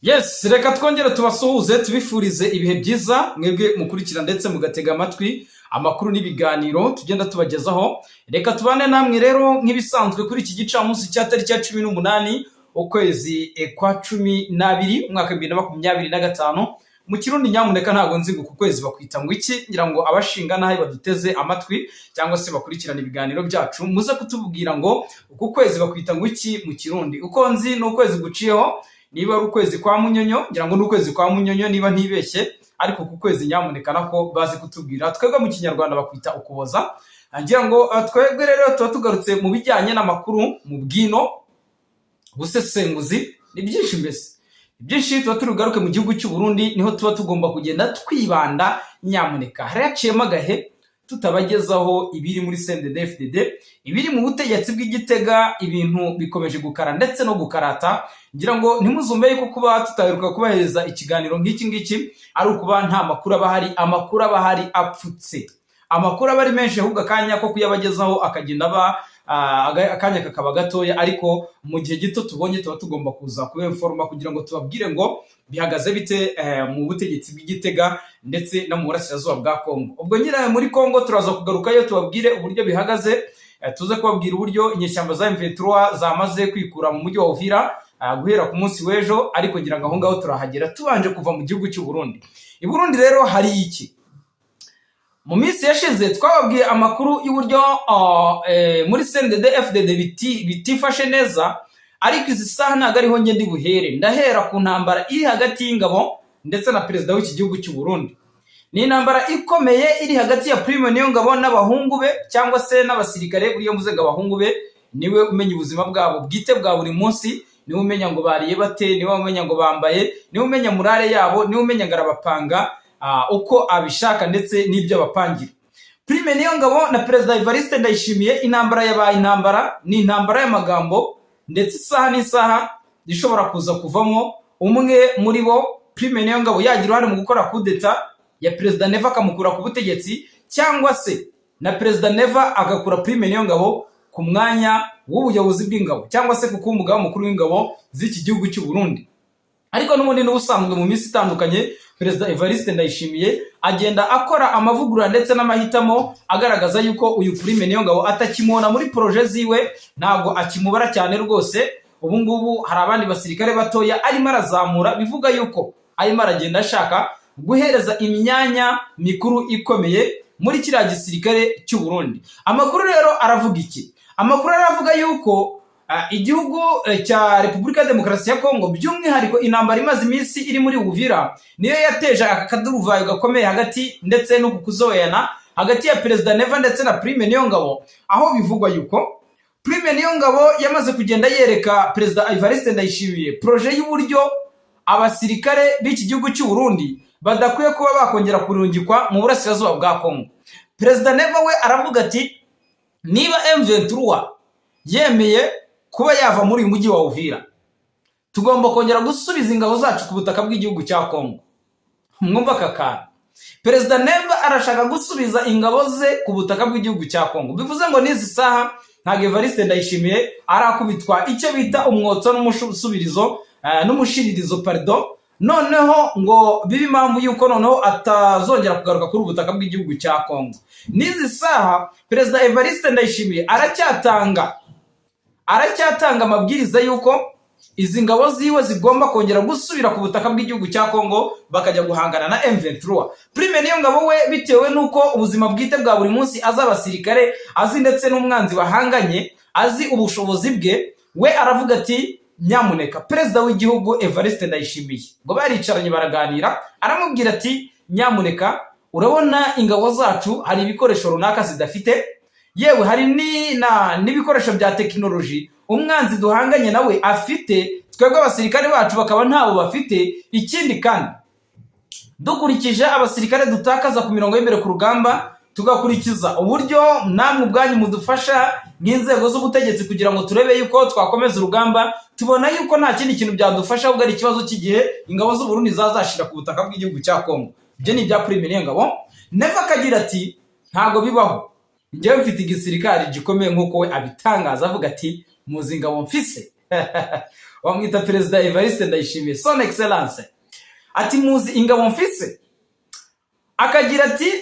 Yes, reka twongere tubasuhuze tubifurize ibihe byiza mwebwe mukurikira ndetse mugatega amatwi amakuru n'ibiganiro tugenda tubagezaho. Reka tubane namwe rero nk'ibisanzwe kuri iki gicamunsi cya tariki ya 18 ukwezi kwa 12 umwaka 2025. Mu kirundi nyamuneka ntago nzi ku kwezi bakwita ngo iki, ngira ngo abashinga nahe baduteze amatwi cyangwa se bakurikirana ibiganiro byacu muze kutubwira ngo uku kwezi bakwita ngo iki mu kirundi. Uko nzi no kwezi guciyeho niba ari ukwezi kwa Munyonyo, ngira ngo n'ukwezi kwa Munyonyo niba ntibeshye, ariko ku kwezi nyamuneka nako bazi kutubwira. Twebwe mu kinyarwanda bakwita ukuboza. Ngira ngo twebwe rero tuba tugarutse mu bijyanye n'amakuru mu bwino busesenguzi ni byinshi mbese byinshi tuba turugaruke mu gihugu cy'u Burundi, niho tuba tugomba kugenda twibanda nyamuneka. Haraciyemo agahe tutabagezaho ibiri muri CNDD-FDD, ibiri mu butegetsi bw'Igitega, ibintu bikomeje gukara ndetse no gukarata. Ngira ngo ntimuzumbe yuko kuba tutaheruka kubahereza ikiganiro nk'iki ari ukuba nta makuru abahari. Amakuru abahari apfutse, amakuru aba ari menshi, ahubwo akanya ko kuyabagezaho akagenda akanya kakaba gatoya, ariko mu gihe gito tubonye tuba tugomba kuza kubeforma kugira ngo tubabwire ngo bihagaze bite mu butegetsi bw'Igitega ndetse no mu burasirazuba bwa Kongo. Ubwo nyirayo muri Kongo turaza kugarukayo tubabwire uburyo bihagaze, tuze kubabwira uburyo inyeshyamba za M23 zamaze kwikura mu mujyi wa Uvira guhera ku munsi w'ejo, ariko ngira ngo aho ngaho turahagera tubanje kuva mu gihugu cy'u Burundi. I Burundi rero hari iki? Mu minsi yashize twababwiye amakuru y'uburyo muri CNDD-FDD bitifashe neza, ariko izi saha ntago ariho ngende buhere. Ndahera ku ntambara iri hagati y'ingabo ndetse na perezida w'iki gihugu cy'u Burundi. Ni intambara ikomeye iri hagati ya Prime Niyongabo n'abahungu be, cyangwa se n'abasirikare. Buriya mvuze ngo abahungu be niwe umenya ubuzima bwabo bwite bwa buri munsi, niwe umenya ngo bariye bate, niwe umenya ngo bambaye, niwe umenya murare yabo, niwe umenya ngo arabapanga uko abishaka ndetse n'ibyo bapangira. Prime Niyongabo na Perezida Evariste Ndayishimiye, intambara yabaye intambara, ni intambara y'amagambo, ndetse isaha n'isaha ishobora kuza kuvamo umwe muri bo, Prime Niyongabo yagira uruhare mu gukora kudeta ya Perezida Neva akamukura ku butegetsi, cyangwa se na Perezida Neva agakura Prime Niyongabo ku mwanya w'ubuyobozi bw'ingabo, cyangwa se kuko umugaba mukuru w'ingabo z'iki gihugu cy'u Burundi. Ariko n'ubundi n'ubusanzwe mu minsi itandukanye Perezida Evariste Ndayishimiye agenda akora amavugurura ndetse n'amahitamo agaragaza yuko uyu Prime Niyongabo atakimubona muri proje ziwe, ntago akimubara cyane rwose. Ubu ngubu hari abandi basirikare batoya arimo arazamura, bivuga yuko arimo aragenda ashaka guhereza imyanya mikuru ikomeye muri kiriya gisirikare cy'u Burundi. Amakuru rero aravuga iki? Amakuru aravuga yuko igihugu cya Repubulika ya Demokarasi ya Kongo, by'umwihariko intambara imaze iminsi iri muri Uvira, niyo yateje aka kaduruvayo gakomeye hagati ndetse no kuzoyana hagati ya Perezida Neva ndetse na Prime Niyongabo, aho bivugwa yuko Prime Niyongabo yamaze kugenda yereka Perezida Evariste Ndayishimiye proje y'uburyo abasirikare b'iki gihugu cy'u Burundi badakwiye kuba bakongera kurungikwa mu burasirazuba bwa Kongo. Perezida Neva we aravuga ati, niba M23 yemeye kuba yava muri uyu mujyi wa Uvira, tugomba kongera gusubiza ingabo zacu ku butaka bw'igihugu cya Kongo. Mwumva kakana, Perezida Neva arashaka gusubiza ingabo ze ku butaka bw'igihugu cya Kongo. Bivuze ngo n'izi saha ntabwo Evariste Ndayishimiye arakubitwa icyo bita umwotso n'umushiririzo pardon, noneho ngo bibe impamvu yuko noneho atazongera kugaruka kuri ubutaka bw'igihugu cya Kongo. N'izi saha Perezida Evariste Ndayishimiye aracyatanga amabwiriza yuko izi ngabo ziwe zigomba kongera gusubira ku butaka bw'igihugu cya Kongo bakajya guhangana na M23. Prime Niyongabo we, bitewe nuko ubuzima bwite bwa buri munsi azi abasirikare, azi ndetse n'umwanzi bahanganye, azi ubushobozi bwe, we aravuga ati, nyamuneka Perezida w'igihugu Evariste Ndayishimiye, ngo baricaranye baraganira, aramubwira ati, nyamuneka urabona ingabo zacu hari ibikoresho runaka zidafite, yewe hari n'ibikoresho bya tekinoloji umwanzi duhanganye nawe afite, twebwe abasirikare bacu bakaba ntabo bafite. Ikindi kandi dukurikije abasirikare dutakaza ku mirongo y'imbere ku rugamba, tugakurikiza uburyo namwe ubwanyu mudufasha nk'inzego z'ubutegetsi kugira ngo turebe yuko twakomeza urugamba, tubona yuko nta kindi kintu byadufasha, ahubwo ari ikibazo cy'igihe ingabo z'u Burundi zazashira ku butaka bw'igihugu cya Kongo. Ibyo ni ibya Prime Niyongabo. Neva akagira ati, ntago bibaho, njyewe mfite igisirikare gikomeye nk'uko we abitangaza, avuga ati, muzi ingabo mfise. bamwita Perezida Evariste Ndayishimiye, son excellence. Ati muzi ingabo mfise, akagira ati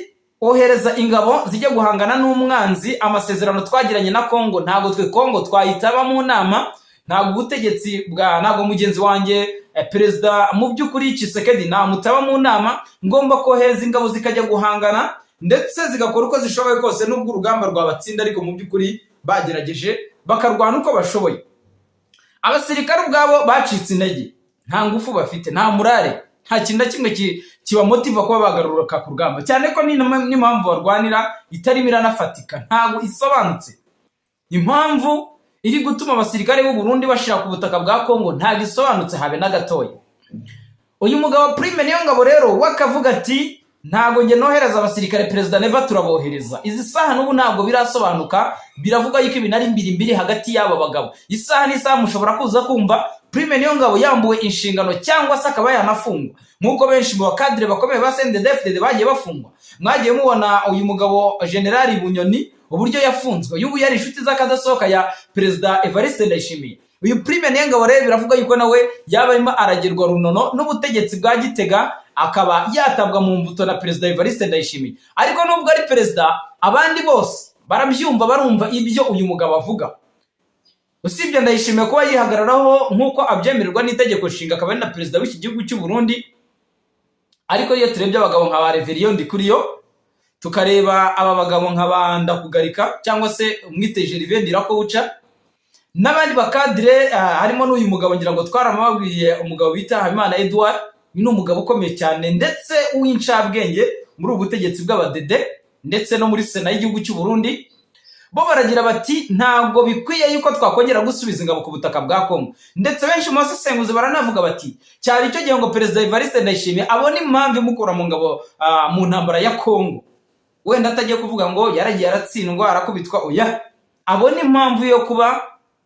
ohereza ingabo zijya guhangana n'umwanzi, amasezerano twagiranye na Kongo ntago twe Kongo twayitaba mu nama, ntago ubutegetsi bwa ntago mugenzi wanjye Perezida mu by'ukuri Tshisekedi namutaba mu nama, ngomba kohereza ingabo zikajya guhangana ndetse zigakora uko zishoboye kose n'ubwo urugamba rwabatsinda, ariko mu by'ukuri bagerageje bakarwana uko bashoboye. Abasirikare ubwabo bacitse intege, nta ngufu bafite, nta murare, nta kintu na kimwe kibamotiva kuba bagaruka ku rugamba, cyane ko n'impamvu barwanira itarimo iranafatika, ntabwo isobanutse. Impamvu iri gutuma abasirikare b'u Burundi bashira ku butaka bwa Kongo ntabwo isobanutse habe na gatoya. Uyu mugabo Prime Niyongabo rero wakavuga ati ntago nge nohereza abasirikare Perezida Neva turabohereza. Izi saha n'ubu ntabwo birasobanuka, biravuga yuko ibinari mbiri hagati y'aba bagabo. Isaha n'isaha mushobora kuza kumva Prime Niyongabo yambuwe inshingano cyangwa se akaba yanafungwa, nkuko benshi mu bakadire bakomeye ba CNDD-FDD bagiye bafungwa. Mwagiye mubona uyu mugabo General Bunyoni uburyo yafunzwe, yubu yari inshuti z'akadasohoka ya Perezida Evariste Ndayishimiye. Uyu Prime Niyongabo rero biravuga yuko nawe yaba arimo aragerwa runono n'ubutegetsi bwa Gitega, akaba yatabwa mu mvuto na Perezida Evariste Ndayishimiye. Ariko nubwo ari perezida, abandi bose barabyumva, barumva ibyo uyu mugabo avuga. Usibye Ndayishimiye kuba yihagararaho nkuko abyemererwa n'itegeko nshinga, akaba ari na perezida w'iki gihugu cy'u Burundi. Ariko iyo turebye abagabo nka ba Reverien Ndikuriyo, tukareba aba bagabo nka banda kugarika cyangwa se umwiteje Rivendira ko uca n'abandi bakadire, harimo n'uyu mugabo ngira ngo twaramabwiye, umugabo bita Habimana Edouard, ni umugabo ukomeye cyane ndetse uw'incabwenge muri ubutegetsi bw'abadede ndetse no muri Sena y'igihugu cy'u Burundi. Bo baragira bati ntabwo bikwiye yuko twakongera gusubiza ingabo ku butaka bwa Kongo, ndetse benshi mu basesenguzi baranavuga bati cyari icyo gihe ngo Perezida Evariste Ndayishimiye abone impamvu imukura mu ngabo mu ntambara ya Kongo. Wenda atagiye kuvuga ngo yaragiye aratsindwa arakubitwa, oya, abone impamvu yo kuba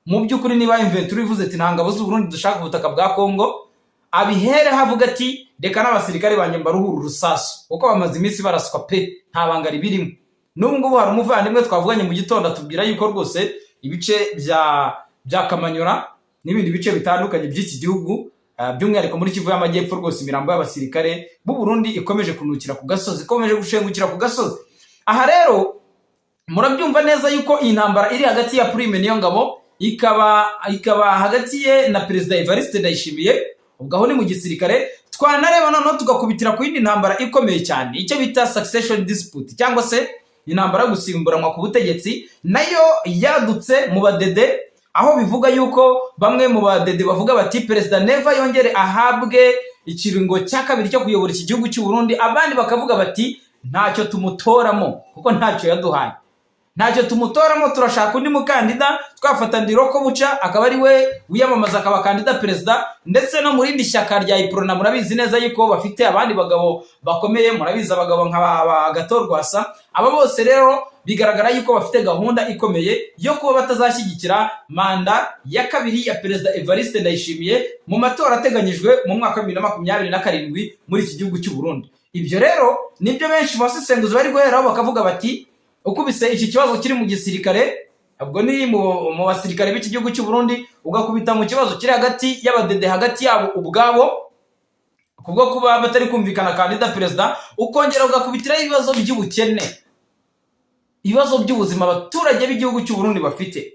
mu by'ukuri niba inventory ivuze ati nta ngabo z'u Burundi dushaka ubutaka bwa Kongo, abihere havuga ati reka n'abasirikare banjye mbaruhura urusasu, kuko bamaze iminsi baraswa pe, nta banga ribirimo. N'ubu ngubu hari umuvandimwe twavuganye mu gitondo atubwira yuko rwose ibice bya Kamanyora n'ibindi bice bitandukanye by'iki gihugu, by'umwihariko muri Kivu y'Amajyepfo, rwose imirambo y'abasirikare b'u Burundi ikomeje kunukira ku gasozi, ikomeje gushengukira ku gasozi. Aha rero murabyumva neza yuko iyi ntambara iri hagati ya Prime Niyongabo ikaba hagati ye na Perezida Evariste Ndayishimiye. Ubwo aho ni mu gisirikare. Twanareba noneho tugakubitira ku yindi ntambara ikomeye cyane, icyo bita succession dispute cyangwa se intambara yo gusimburanwa ku butegetsi, nayo yadutse mu badede, aho bivuga yuko bamwe mu badede bavuga bati Perezida Neva yongere ahabwe ikiringo cya kabiri cyo kuyobora iki gihugu cy'u Burundi. Abandi bakavuga bati ntacyo tumutoramo kuko ntacyo yaduhaye, ntacyo tumutoramo, turashaka undi mukandida. Twafata Ndiroko Buca akaba ari we wiyamamaza akaba kandida perezida, ndetse no mu rindi shyaka rya Iprona murabizi neza yuko bafite abandi bagabo bakomeye, murabizi abagabo nka Gatorwasa. Aba bose rero bigaragara yuko bafite gahunda ikomeye yo kuba batazashyigikira manda ya kabiri ya Perezida Evariste Ndayishimiye mu matora ateganyijwe mu mwaka wa 2027 muri iki gihugu cy'u Burundi. Ibyo rero nibyo benshi basesenguzi bari guheraho bakavuga bati ukubise iki kibazo kiri mu gisirikare, ubwo ni mu basirikare b'iki gihugu cy'u Burundi, ugakubita mu kibazo kiri hagati y'abadede hagati yabo ubwabo kubwo kuba batari kumvikana kandida perezida, ukongera ugakubitiraho ibibazo by'ubukene, ibibazo by'ubuzima abaturage b'igihugu cy'u Burundi bafite.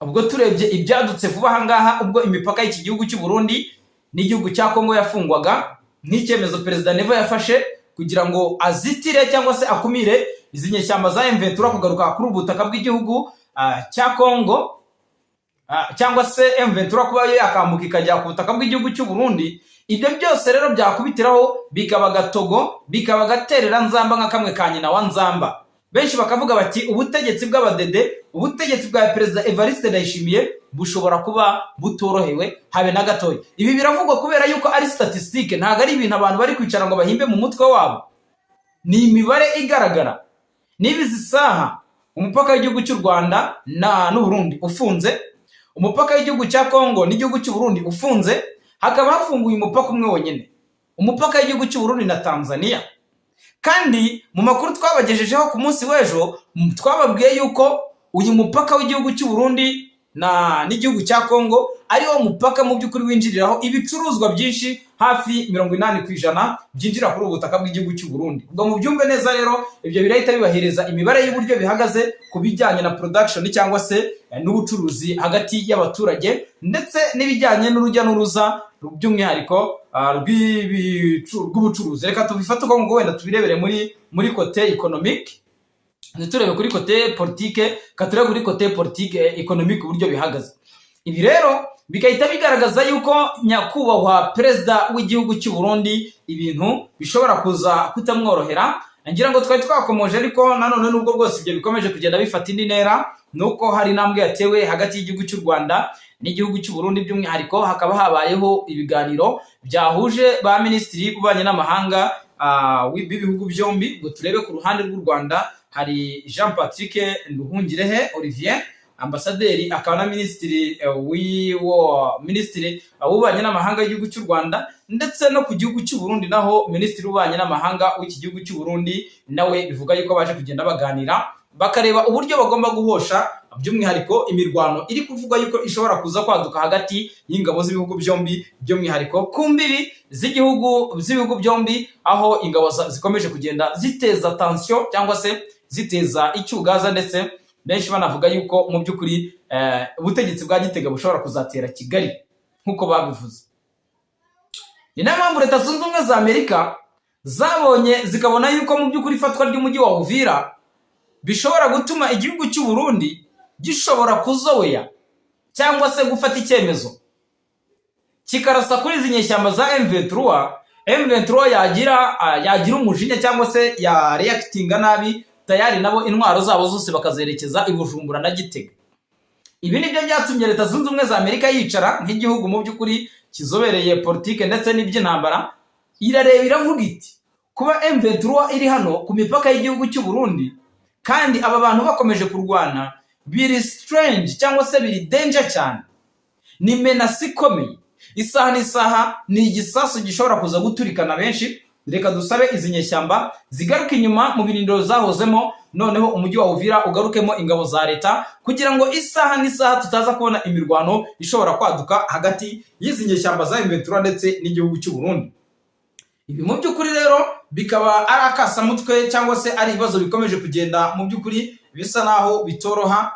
Ubwo turebye ibyadutse vuba aha ngaha, ubwo imipaka y'iki gihugu cy'u Burundi n'igihugu cya Kongo yafungwaga, n'icyemezo Perezida Neva yafashe kugira ngo azitire cyangwa se akumire izi nyeshyamba za M23 kugaruka kuri ubutaka bw'igihugu cya Kongo, cyangwa se M23 kuba yakambuka ikajya ku butaka bw'igihugu cy'u Burundi. Ibyo byose rero byakubitiraho bikaba gatogo, bikaba gaterera nzamba nka kamwe ka nyina wa nzamba. Benshi bakavuga bati ubutegetsi bw'abadede, ubutegetsi bwa Perezida Evariste Ndayishimiye bushobora kuba butorohewe habe na gatoya. Ibi biravugwa kubera yuko ari statistique, ntago ari ibintu abantu bari kwicara ngo bahimbe mu mutwe wabo, ni imibare igaragara. Nibizi saha umupaka w'igihugu cy'u Rwanda n'u Burundi ufunze, umupaka w'igihugu cya Kongo n'igihugu cy'u Burundi ufunze, hakaba hafunguye umupaka umwe wonyine, umupaka w'igihugu cy'u Burundi na Tanzania. Kandi mu makuru twabagejejeho ku munsi w'ejo twababwiye yuko uyu mupaka w'igihugu cy'u Burundi n'igihugu cya Kongo, ariwo mupaka mu by'ukuri winjiriraho ibicuruzwa byinshi hafi 80% byinjira kuri ubu butaka bw'igihugu cy'u Burundi. Ubwo mu byumve neza rero ibyo birahita bibahereza imibare y'uburyo bihagaze ku bijyanye na production cyangwa se n'ubucuruzi hagati y'abaturage, ndetse n'ibijyanye n'urujya n'uruza by'umwihariko rw'ubucuruzi. Reka tubifate uko ngo wenda tubirebere muri kote economique, ntiturebe kuri kote politique, katurebe kuri kote politique economique uburyo bihagaze. Ibi rero bigahita bigaragaza yuko nyakubahwa perezida w'igihugu cy'u Burundi ibintu bishobora kuza kutamworohera. Ngira ngo twari twakomoje, ariko nanone nubwo bwose ibyo bikomeje kugenda bifata indi ntera, nuko hari intambwe yatewe hagati y'igihugu cy'u Rwanda n'igihugu cy'u Burundi. By'umwihariko hakaba habayeho ibiganiro byahuje ba minisitiri b'ububanyi n'amahanga b'ibihugu byombi. Ngo turebe ku ruhande rw'u Rwanda hari Jean Patrick Nduhungirehe Olivier, ambasaderi akaba na minisitiri w'ububanyi n'amahanga w'igihugu cy'u Rwanda, ndetse no ku gihugu cy'u Burundi naho minisitiri w'ububanyi n'amahanga w'iki gihugu cy'u Burundi nawe bivuga yuko baje kugenda baganira bakareba uburyo bagomba guhosha by'umwihariko imirwano iri kuvuga yuko ishobora kuza kwaduka hagati y'ingabo z'ibihugu byombi, by'umwihariko ku mbibi z'ibihugu byombi, aho ingabo zikomeje kugenda ziteza tension cyangwa se ziteza icyugaza, ndetse benshi banavuga yuko mu by'ukuri ubutegetsi bwa Gitega bushobora kuzatera Kigali nk'uko babivuze. Ni nayo mpamvu Leta Zunze Ubumwe za Amerika zabonye zikabona yuko mu by'ukuri ifatwa ry'umujyi wa Uvira bishobora gutuma igihugu cy'u Burundi gishobora kuzoweya cyangwa se gufata icyemezo kikarasa kuri izi nyeshyamba za M23 yagira umujinya cyangwa se ya reactinga nabi, tayari nabo intwaro zabo zose bakazerekeza i Bujumbura na Gitega. Ibi nibyo byatumye Leta Zunze Ubumwe za Amerika yicara nk'igihugu mu by'ukuri kizobereye politike ndetse n'iby'intambara, irareba iravuga iti kuba M23 iri hano ku mipaka y'igihugu cy'u Burundi kandi aba bantu bakomeje kurwana, biri strange cyangwa se biri danger cyane, ni menace ikomeye. Isaha n'isaha ni igisasu gishobora kuza guturikana benshi. Reka dusabe izi nyeshyamba zigaruka inyuma mu birindiro zahozemo, noneho umujyi wa Uvira ugarukemo ingabo za leta, kugira ngo isaha n'isaha tutaza kubona imirwano ishobora kwaduka hagati y'izi nyeshyamba za M23 ndetse n'igihugu cy'u Burundi. Ibi mu by'ukuri rero bikaba ari akasamutwe cyangwa se ari ibibazo bikomeje kugenda mu by'ukuri bisa naho bitoroha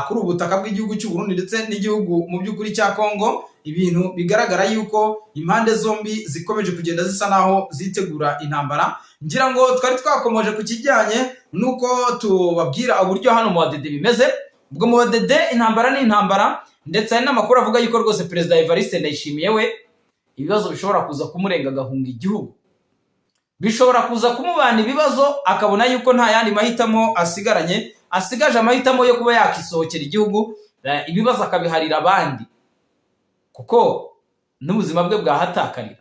kuri ubutaka bw'igihugu cy'u Burundi ndetse n'igihugu mu by'ukuri cya Kongo. Ibintu bigaragara yuko impande zombi zikomeje kugenda zisa naho zitegura intambara. Ngira ngo twari twakomoje ku kijyanye nuko tubabwira uburyo hano mu Badede bimeze. Ubwo mu Badede intambara ni intambara, ndetse hari n'amakuru avuga yuko rwose Perezida Evariste Ndayishimiye we ibibazo bishobora kuza kumurenga agahunga igihugu, bishobora kuza kumubana ibibazo akabona yuko nta yandi mahitamo asigaje amahitamo yo kuba yakisohokera igihugu, ibibazo akabiharira abandi, kuko n'ubuzima bwe bwahatakarira.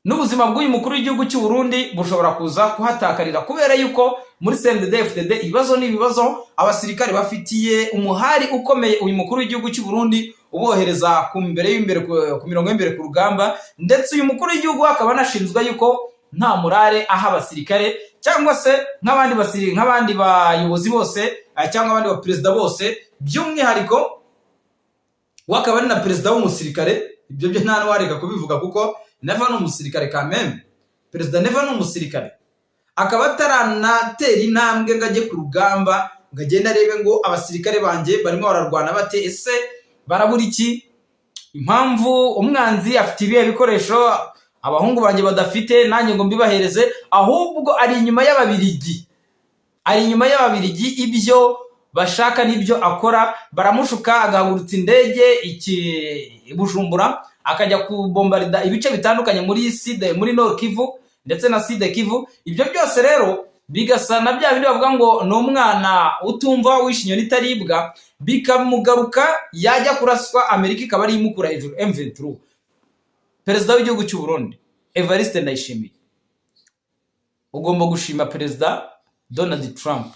N'ubuzima bw'uyu mukuru w'igihugu cy'u Burundi bushobora kuza kuhatakarira, kubera yuko muri CNDD-FDD ibibazo n'ibibazo abasirikare bafitiye umuhari ukomeye uyu mukuru w'igihugu cy'u Burundi, ubohereza ku mirongo y'imbere ku rugamba, ndetse uyu mukuru w'igihugu akaba anashinzwe yuko nta murare aha abasirikare cyangwa se nk'abandi bayobozi bose cyangwa abandi baperezida bose, by'umwihariko wakaba ari na perezida w'umusirikare. Ibyo byo nta n'uwareka kubivuga kuko Neva ni umusirikare kameme. Perezida Neva ni umusirikare, akaba ataranatera intambwe ngo ajye ku rugamba ngo agende arebe ngo abasirikare banjye barimo bararwana bate, ese barabura iki, impamvu umwanzi afite ibihe bikoresho abahungu banjye badafite nanjye ngo mbibahereze, ahubwo ari inyuma y'ababirigi, ibyo bashaka nibyo akora. Baramushuka agahagurutsa indege i Bujumbura akajya kubombarida ibice bitandukanye muri Nord Kivu ndetse na Sud Kivu. Ibyo byose rero bigasa na bya bindi bavuga ngo ni umwana utumva wishe inyoni itaribwa, bikamugaruka yajya kuraswa Amerika ikaba ari imukura hejuru M23. Perezida w'igihugu cy'u Burundi Evariste Ndayishimiye, ugomba gushima Perezida Donald Trump,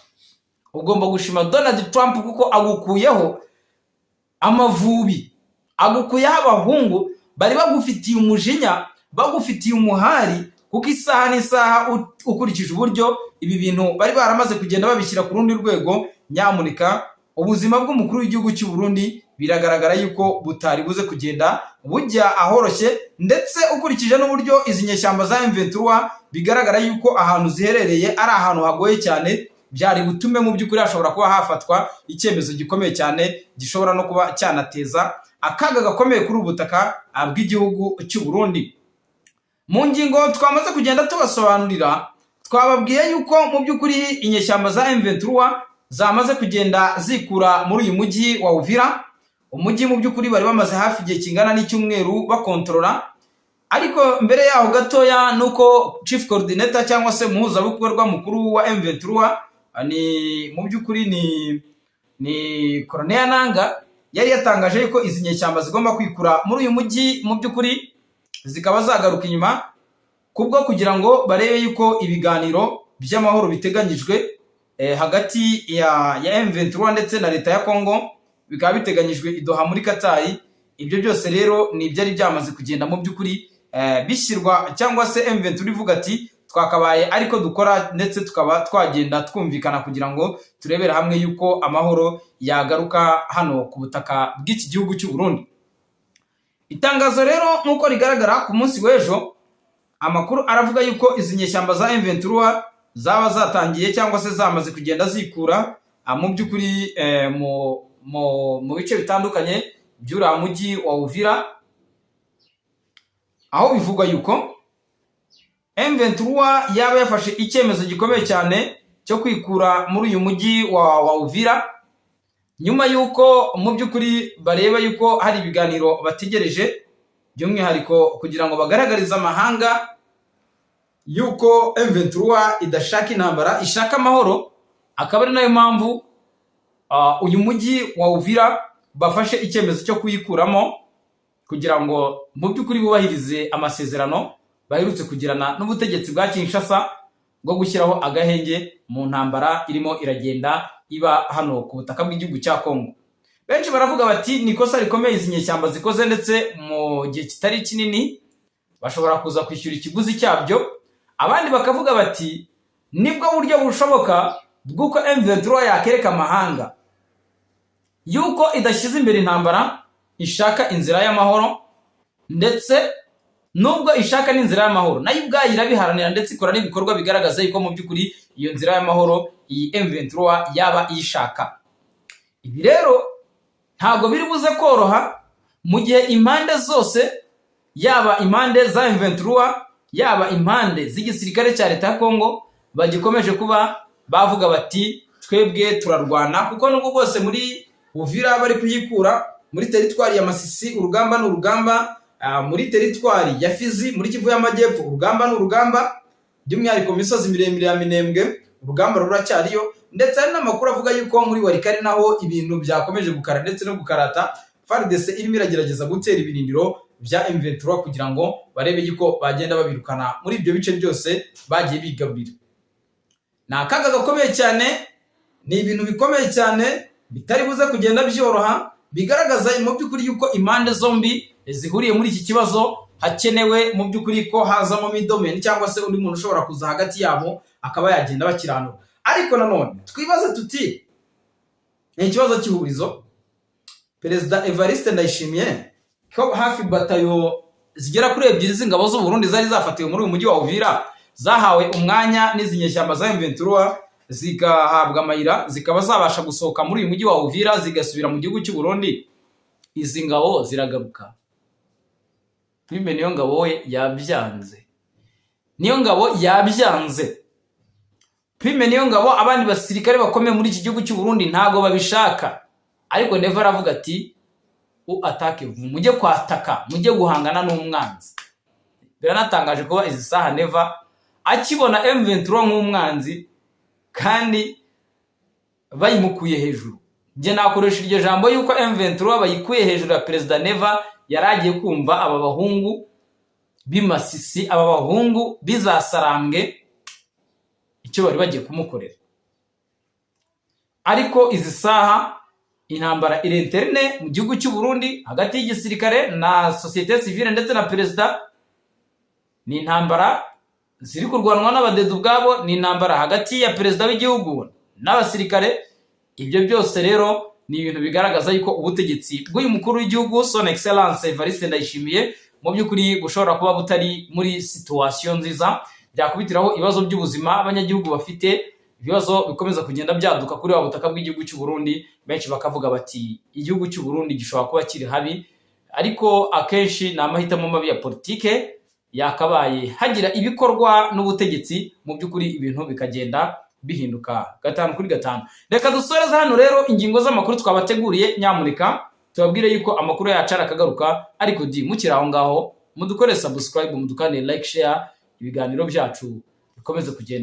ugomba gushima Donald Trump kuko agukuyeho amavubi, agukuyeho abahungu bari bagufitiye umujinya, bagufitiye umuhari, kuko isaha n'isaha ukurikije uburyo ibi bintu bari baramaze kugenda babishyira ku rundi rwego. Nyamuneka ubuzima bw'umukuru w'igihugu cy'u Burundi biragaragara yuko butari buze kugenda bujya ahoroshye, ndetse ukurikije n'uburyo izi nyeshyamba za M23 bigaragara yuko ahantu ziherereye ari ahantu hagoye cyane, byari butume mu by'ukuri hashobora kuba hafatwa icyemezo gikomeye cyane gishobora no kuba cyanateza akaga gakomeye kuri ubutaka bw'igihugu cy'u Burundi. Mu ngingo twamaze kugenda tubasobanurira, twababwiye yuko mu by'ukuri inyeshyamba za M23 zamaze kugenda zikura muri uyu mujyi wa Uvira. Umujyi mu by'ukuri bari bamaze hafi igihe kingana n'icyumweru bakontorora, ariko mbere yaho gatoya nuko chief coordinator cyangwa se umuhuzabikorwa mukuru wa M23 mu by'ukuri ni Colonel Nanga yari yatangaje yuko izi nyeshyamba zigomba kwikura muri uyu mujyi, mu by'ukuri zikaba zagaruka inyuma kubwo kugira ngo barebe yuko ibiganiro by'amahoro biteganyijwe hagati ya M23 ndetse na leta ya Congo bikaba biteganyijwe i Doha muri Qatar. Ibyo byose rero ni byari byamaze kugenda mu by'ukuri bishyirwa, cyangwa se M23 ivuga ati twakabaye ariko dukora, ndetse tukaba twagenda twumvikana kugira ngo turebere hamwe yuko amahoro yagaruka hano ku butaka bw'iki gihugu cy'u Burundi. Itangazo rero nk'uko rigaragara ku munsi w'ejo, amakuru aravuga yuko izi nyeshyamba za M23 zaba zatangiye cyangwa se zamaze kugenda zikura mu by'ukuri mu bice bitandukanye by'uriya mujyi wa Uvira, aho bivugwa yuko M23 yaba yafashe icyemezo gikomeye cyane cyo kwikura muri uyu mujyi wa Uvira, nyuma yuko mu by'ukuri bareba yuko hari ibiganiro bategereje, by'umwihariko kugira ngo bagaragarize amahanga yuko M23 idashaka intambara, ishaka amahoro. Akaba ari nayo mpamvu uyu mujyi wa Uvira bafashe icyemezo cyo kuyikuramo kugira ngo mu by'ukuri bubahirize amasezerano baherutse kugirana n'ubutegetsi bwa Kinshasa bwo gushyiraho agahenge mu ntambara irimo iragenda iba hano ku butaka bw'igihugu cya Congo. Benshi baravuga bati ni ikosa rikomeye izi nyeshyamba zikoze, ndetse mu gihe kitari kinini bashobora kuza kwishyura ikiguzi cyabyo. Abandi bakavuga bati nibwo buryo bushoboka bw'uko M23 yakereka amahanga yuko idashyize imbere intambara, ishaka inzira y'amahoro, ndetse nubwo ishaka n'inzira y'amahoro nayo ubwayo irabiharanira, ndetse ikora n'ibikorwa bigaragaza yuko mu by'ukuri iyo nzira y'amahoro iyi M23 yaba iyishaka. Ibi rero ntabwo biri buze koroha mu gihe impande zose, yaba impande za M23 yaba impande z'igisirikare cya leta ya Congo, bagikomeje kuba bavuga bati twebwe turarwana, kuko nubwo bwose muri Uvira bari kuyikura muri teritwari ya Masisi, urugamba ni urugamba, muri teritwari ya Fizi muri Kivu y'Amajyepfo urugamba ni urugamba, by'umwihariko mu misozi miremire ya Minembwe urugamba ruracyariyo, ndetse hari n'amakuru avuga yuko muri Warikari naho ibintu byakomeje gukara ndetse no gukarata. FARDC irimo iragerageza gutera ibirindiro bya M23 kugira ngo barebe yuko bagenda babirukana muri ibyo bice byose bagiye bigaburira. Ni akaga gakomeye cyane, ni ibintu bikomeye cyane bitari buze kugenda byoroha, bigaragaza mu by'ukuri yuko impande zombi zihuriye muri iki kibazo. Hakenewe mu by'ukuri ko hazamo middleman cyangwa se undi muntu ushobora kuza hagati yabo akaba yagenda bakiranura. Ariko nanone twibaze tuti ni ikibazo cy'ihurizo. Perezida Evariste Ndayishimiye ko hafi batayo zigera kuri 2 z'ingabo z'u Burundi zari zafatiwe muri uyu mujyi wa Uvira zahawe umwanya n'izi nyeshyamba za M23, zigahabwa amayira zikaba zabasha gusohoka muri uyu mujyi wa Uvira zigasubira mu gihugu cy'u Burundi. Izi ngabo ziragaruka. Prime niyo ngabo we yabyanze. Niyo ngabo yabyanze. Prime niyo ngabo abandi basirikare bakomeye muri iki gihugu cy'u Burundi ntago babishaka. Ariko Never aravuga ati atake mujye kwataka, mujye guhangana n'umwanzi. Biranatangaje kuba izi saha Never akibona M23 nk'umwanzi kandi bayimukuye hejuru. Nje nakoresha iryo jambo yuko M23 bayikuye hejuru ya Perezida Never yaragiye kumva aba bahungu bimasisi, aba bahungu bizasarambwe icyo bari bagiye kumukorera. Ariko izi saha intambara iri interne mu gihugu cy'u Burundi hagati y'igisirikare na societe civile ndetse na perezida, ni intambara ziri kurwanwa n'abadedu ubwabo, ni intambara hagati ya perezida w'igihugu n'abasirikare, Ibyo byose rero ni ibintu bigaragaza yuko ubutegetsi bw'uyu mukuru w'igihugu Son Excellence Evariste Ndayishimiye mu by'ukuri bushobora kuba butari muri situation nziza, byakubitiraho ibibazo by'ubuzima abanyagihugu bafite, ibibazo bikomeza kugenda byaduka kuri wa butaka bw'igihugu cy'u Burundi. Benshi bakavuga bati igihugu cy'u Burundi gishobora kuba kiri habi, ariko akenshi ni amahitamo mabi ya politike, yakabaye hagira ibikorwa n'ubutegetsi, mu by'ukuri ibintu bikagenda bihinduka 5/5. Reka dusoreze hano rero ingingo z'amakuru twabateguriye. Nyamuneka tubabwire yuko amakuru yacu arakagaruka, ariko mukiri aho ngaho mudukore subscribe, mudukane like, share, ibiganiro byacu bikomeze kugenda